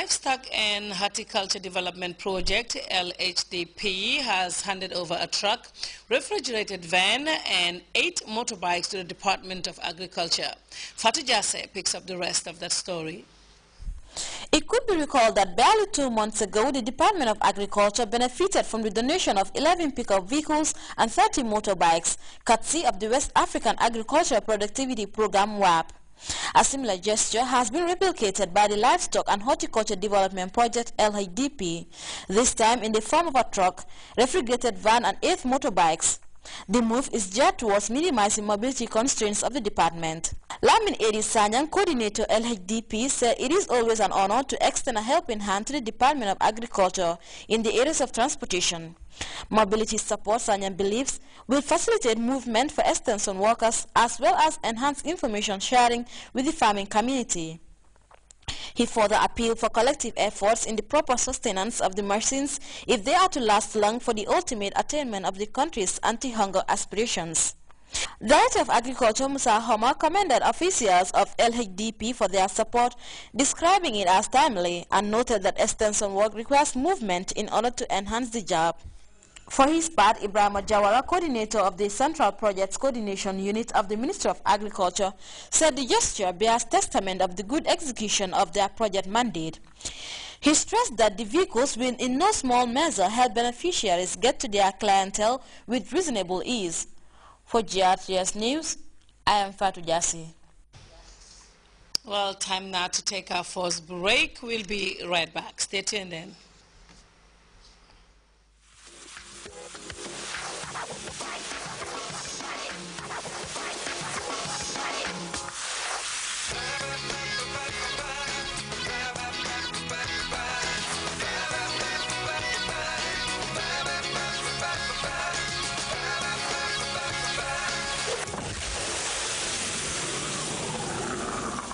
Livestock and Horticulture Development Project, LHDP, has handed over a truck, refrigerated van and 8 motorbikes to the Department of Agriculture. Fatou Jasse picks up the rest of that story. It could be recalled that barely 2 months ago, the Department of Agriculture benefited from the donation of 11 pickup vehicles and 30 motorbikes, courtesy of the West African Agricultural Productivity Program (WAP). A similar gesture has been replicated by the Livestock and Horticulture Development Project (LHDP), this time in the form of a truck, refrigerated van and 8 motorbikes. The move is geared towards minimizing mobility constraints of the department. Lamin Edi Sanyang, coordinator LHDP, said it is always an honor to extend a helping hand to the Department of Agriculture in the areas of transportation. Mobility support, Sanyang believes, will facilitate movement for extension workers as well as enhance information sharing with the farming community. He further appealed for collective efforts in the proper sustenance of the machines if they are to last long for the ultimate attainment of the country's anti-hunger aspirations. Director of Agriculture Musa Homa commended officials of LHDP for their support, describing it as timely, and noted that extension work requires movement in order to enhance the job. For his part, Ibrahim Jawara, coordinator of the Central Projects Coordination Unit of the Ministry of Agriculture, said the gesture bears testament of the good execution of their project mandate. He stressed that the vehicles will in no small measure help beneficiaries get to their clientele with reasonable ease. For GRTS News, I am Fatou Jasse. Well, time now to take our first break. We'll be right back. Stay tuned in.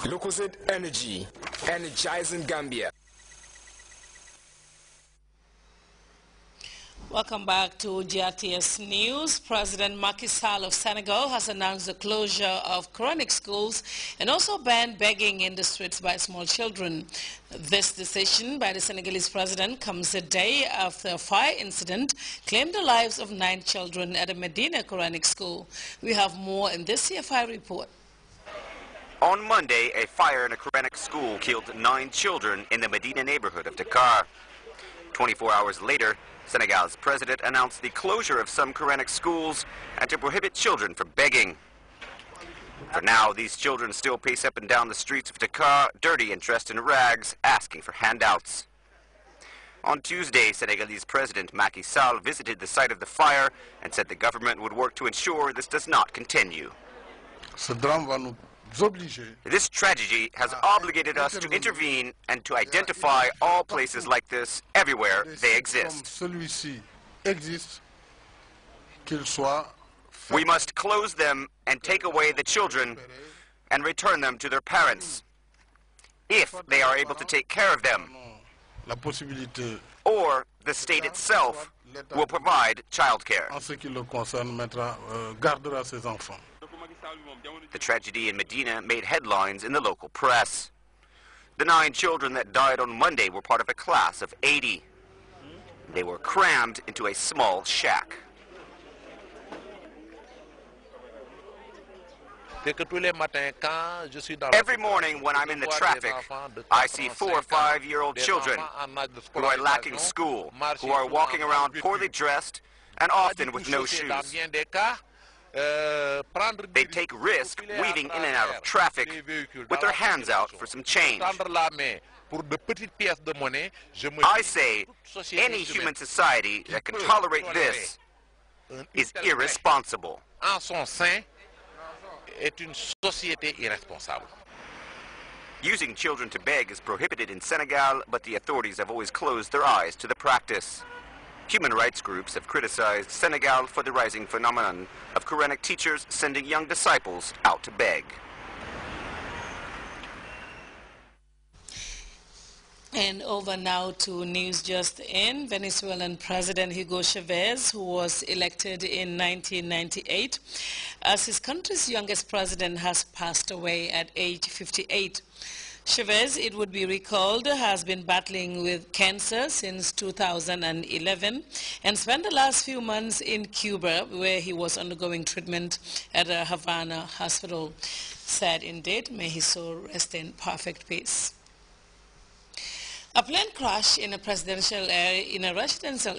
Lucozade Energy, energizing Gambia. Welcome back to GRTS News. President Macky Sall of Senegal has announced the closure of Quranic schools and also banned begging in the streets by small children. This decision by the Senegalese president comes a day after a fire incident claimed the lives of 9 children at a Medina Quranic school. We have more in this CFI report. On Monday, a fire in a Quranic school killed 9 children in the Medina neighborhood of Dakar. 24 hours later, Senegal's president announced the closure of some Quranic schools and to prohibit children from begging. For now, these children still pace up and down the streets of Dakar, dirty and dressed in rags, asking for handouts. On Tuesday, Senegalese President Macky Sall visited the site of the fire and said the government would work to ensure this does not continue. This tragedy has obligated us to intervene and to identify all places like this everywhere they exist. We must close them and take away the children and return them to their parents, if they are able to take care of them, or the state itself will provide childcare. The tragedy in Medina made headlines in the local press. The 9 children that died on Monday were part of a class of 80. They were crammed into a small shack. Every morning when I'm in the traffic, I see 4- or 5-year-old children who are lacking school, who are walking around poorly dressed and often with no shoes. They take risk weaving in and out of traffic with their hands out for some change. I say any human society that can tolerate this is irresponsible. Using children to beg is prohibited in Senegal, but the authorities have always closed their eyes to the practice. Human rights groups have criticized Senegal for the rising phenomenon of Quranic teachers sending young disciples out to beg. And over now to news just in. Venezuelan President Hugo Chavez, who was elected in 1998 as his country's youngest president, has passed away at age 58. Chavez, it would be recalled, has been battling with cancer since 2011 and spent the last few months in Cuba, where he was undergoing treatment at a Havana hospital. Sad indeed, may his soul rest in perfect peace. A plane crash in a residential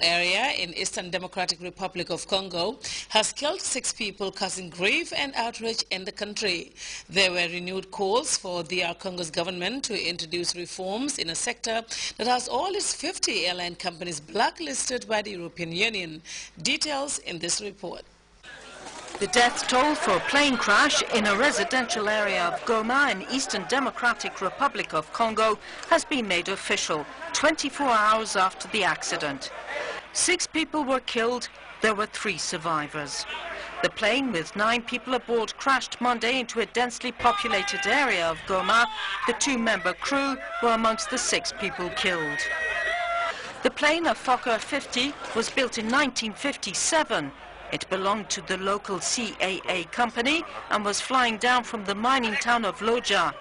area in Eastern Democratic Republic of Congo has killed 6 people, causing grief and outrage in the country. There were renewed calls for DR Congo's government to introduce reforms in a sector that has all its 50 airline companies blacklisted by the European Union. Details in this report. The death toll for a plane crash in a residential area of Goma in Eastern Democratic Republic of Congo has been made official 24 hours after the accident. 6 people were killed. There were 3 survivors. The plane with 9 people aboard crashed Monday into a densely populated area of Goma. The 2-member crew were amongst the 6 people killed. The plane, a Fokker 50, was built in 1957. It belonged to the local CAA company and was flying down from the mining town of Loja.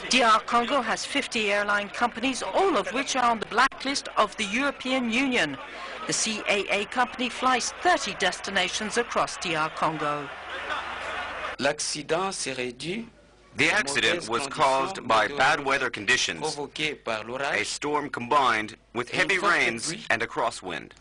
DR Congo has 50 airline companies, all of which are on the blacklist of the European Union. The CAA company flies 30 destinations across DR Congo. The accident was caused by bad weather conditions, a storm combined with heavy rains and a crosswind.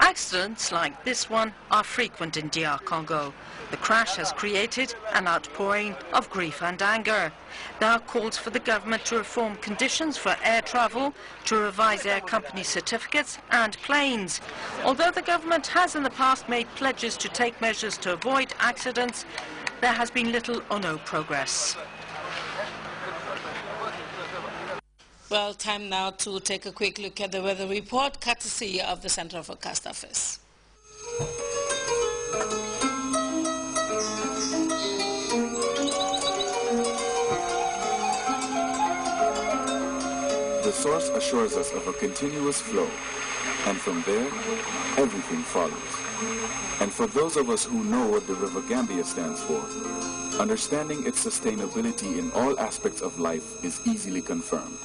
Accidents like this one are frequent in DR Congo. The crash has created an outpouring of grief and anger. There are calls for the government to reform conditions for air travel, to revise air company certificates and planes. Although the government has in the past made pledges to take measures to avoid accidents, there has been little or no progress. Well, time now to take a quick look at the weather report, courtesy of the Central Forecast Office. The source assures us of a continuous flow, and from there, everything follows. And for those of us who know what the River Gambia stands for, understanding its sustainability in all aspects of life is easily confirmed.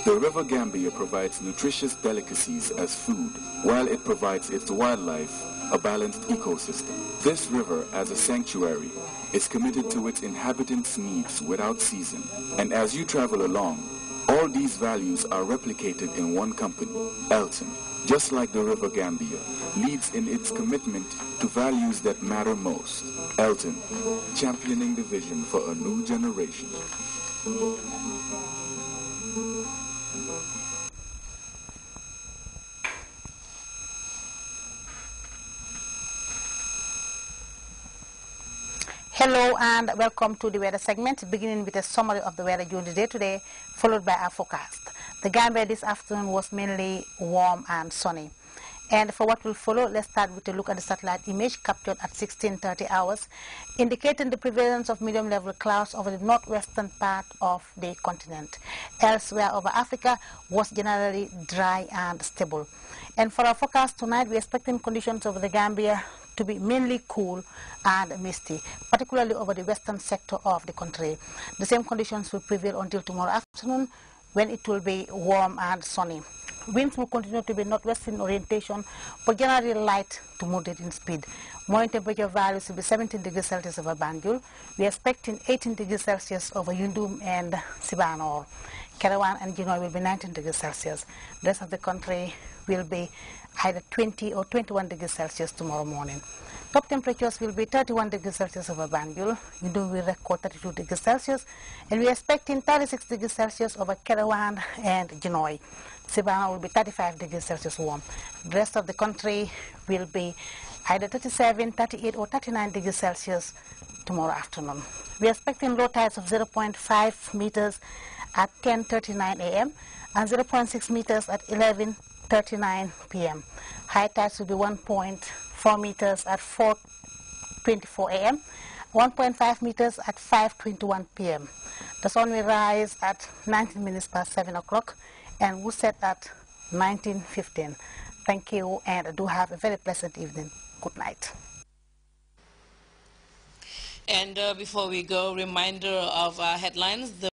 The River Gambia provides nutritious delicacies as food, while it provides its wildlife a balanced ecosystem. This river, as a sanctuary, is committed to its inhabitants' needs without season. And as you travel along, all these values are replicated in one company, Elton. Just like the River Gambia, leads in its commitment to values that matter most. Elton, championing the vision for a new generation. Hello and welcome to the weather segment, beginning with a summary of the weather during the day today, followed by our forecast. The Gambia this afternoon was mainly warm and sunny. And for what will follow, let's start with a look at the satellite image captured at 16:30 hours, indicating the prevalence of medium-level clouds over the northwestern part of the continent. Elsewhere over Africa was generally dry and stable. And for our forecast tonight, we're expecting conditions over the Gambia to be mainly cool and misty, particularly over the western sector of the country. The same conditions will prevail until tomorrow afternoon, when it will be warm and sunny. Winds will continue to be northwestern orientation, but generally light to moderate in speed. Morning temperature values will be 17 degrees Celsius over Banjul. We are expecting 18 degrees Celsius over Yundum and Sibanor. Kerawan and Genoa will be 19 degrees Celsius. The rest of the country will be either 20 or 21 degrees Celsius tomorrow morning. Top temperatures will be 31 degrees Celsius over Banjul. Yundum will record 32 degrees Celsius, and we are expecting 36 degrees Celsius over Kerawan and Genoa. Sibana will be 35 degrees Celsius warm. The rest of the country will be either 37, 38 or 39 degrees Celsius tomorrow afternoon. We are expecting low tides of 0.5 meters at 10:39 a.m. and 0.6 meters at 11:39 p.m. High tides will be 1.4 meters at 4:24 a.m., 1.5 meters at 5:21 p.m. The sun will rise at 19 minutes past 7 o'clock and will set at 19:15. Thank you, and do have a very pleasant evening. Good night. And before we go, reminder of our headlines.